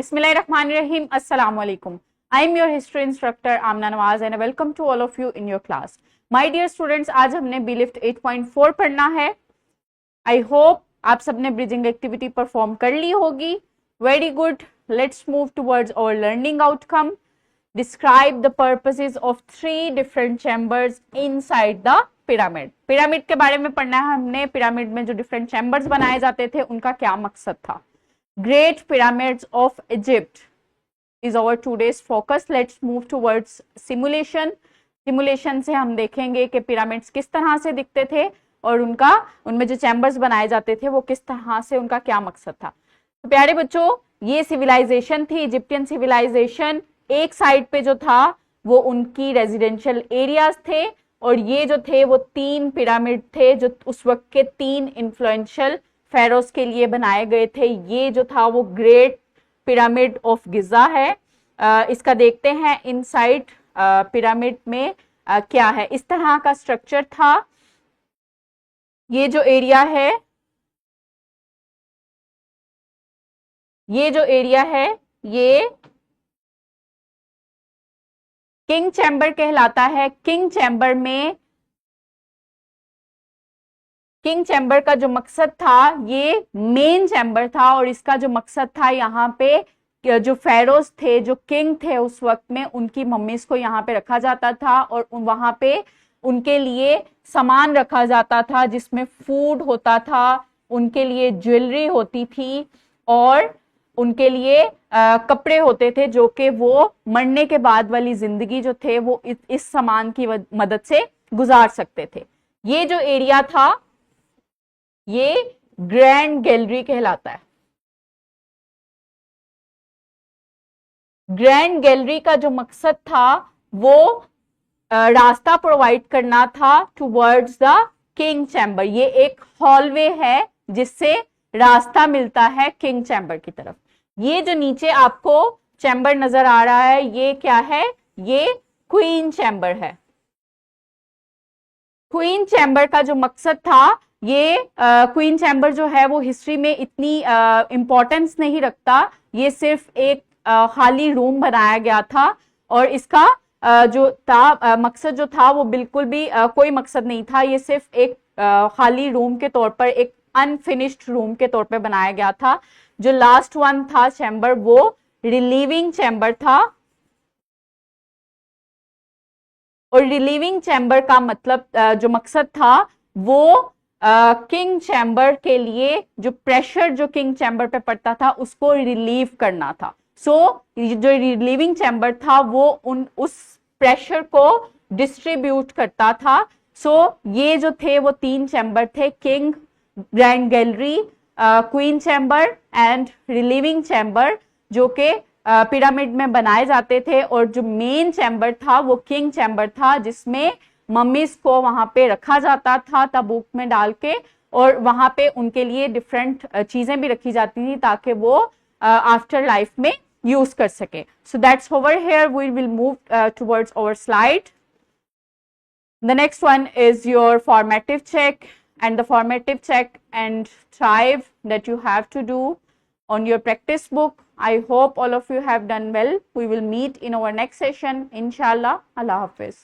Bismillahirrahmanirrahim. Assalamu alaikum. I am your history instructor Amna Nawaz and I welcome to all of you in your class. My dear students, आज हमने B-Lift 8.4 पढ़ना है. I hope आप सबने bridging activity perform कर ली होगी. Very good. Let's move towards our learning outcome. Describe the purposes of 3 different chambers inside the pyramid. Pyramid के बारे में पढ़ना है हमने. पिरामिड में जो डिफरेंट चैम्बर्स बनाए जाते थे उनका क्या मकसद था. Great Pyramids of Egypt is our today's focus. Let's move towards simulation. Simulation से हम देखेंगे कि पिरामिड्स किस तरह से दिखते थे और उनमें जो चैम्बर्स बनाए जाते थे वो किस तरह से, उनका क्या मकसद था. तो प्यारे बच्चों, ये सिविलाइजेशन थी, इजिप्टियन सिविलाइजेशन. एक साइड पे जो था वो उनकी रेजिडेंशियल एरियाज थे और ये जो थे वो 3 पिरामिड थे जो उस वक्त के 3 इन्फ्लुएंशियल फेरोस के लिए बनाए गए थे. ये जो था वो ग्रेट पिरामिड ऑफ गिजा है. इसका देखते हैं इनसाइड पिरामिड में क्या है. इस तरह का स्ट्रक्चर था. ये जो एरिया है, ये किंग चैम्बर कहलाता है. किंग चैम्बर का जो मकसद था, ये मेन चैम्बर था और इसका जो मकसद था, यहाँ पे जो फेरोस थे, जो किंग थे उस वक्त में, उनकी मम्मीज को यहाँ पे रखा जाता था और वहां पे उनके लिए सामान रखा जाता था जिसमें फूड होता था, उनके लिए ज्वेलरी होती थी और उनके लिए कपड़े होते थे जो कि वो मरने के बाद वाली जिंदगी जो थे वो इस सामान की मदद से गुजार सकते थे. ये जो एरिया था ये ग्रैंड गैलरी कहलाता है. ग्रैंड गैलरी का जो मकसद था वो रास्ता प्रोवाइड करना था टुवर्ड्स द किंग चैम्बर. ये एक हॉलवे है जिससे रास्ता मिलता है किंग चैम्बर की तरफ. ये जो नीचे आपको चैम्बर नजर आ रहा है, ये क्या है? ये क्वीन चैम्बर है. क्वीन चैम्बर का जो मकसद था, ये क्वीन चैम्बर जो है वो हिस्ट्री में इतनी इंपॉर्टेंस नहीं रखता. ये सिर्फ एक खाली रूम बनाया गया था और इसका जो था मकसद जो था वो बिल्कुल भी कोई मकसद नहीं था. ये सिर्फ एक खाली रूम के तौर पर, एक अनफिनिश्ड रूम के तौर पर बनाया गया था. जो लास्ट वन था चैम्बर वो रिलीविंग चैम्बर था और रिलीविंग चैम्बर का मतलब जो मकसद था वो किंग चैम्बर के लिए जो प्रेशर जो किंग चैम्बर पे पड़ता था उसको रिलीव करना था. सो जो रिलीविंग चैम्बर था वो उस प्रेशर को डिस्ट्रीब्यूट करता था. सो ये जो थे वो 3 चैम्बर थे: king, grand gallery, queen chamber and relieving chamber, जो कि पिरामिड में बनाए जाते थे. और जो मेन चैम्बर था वो किंग चैम्बर था जिसमें मम्मीज को वहां पे रखा जाता था ताबूत में डाल के और वहां पे उनके लिए डिफरेंट चीजें भी रखी जाती थी ताकि वो आफ्टर लाइफ में यूज कर सके. So that's over here. We will move towards our slide. The next one is your formative check and the formative check and thrive that you have to do on your practice book. I hope all of you have done well. We will meet in our next session, inshallah. Allah Hafiz.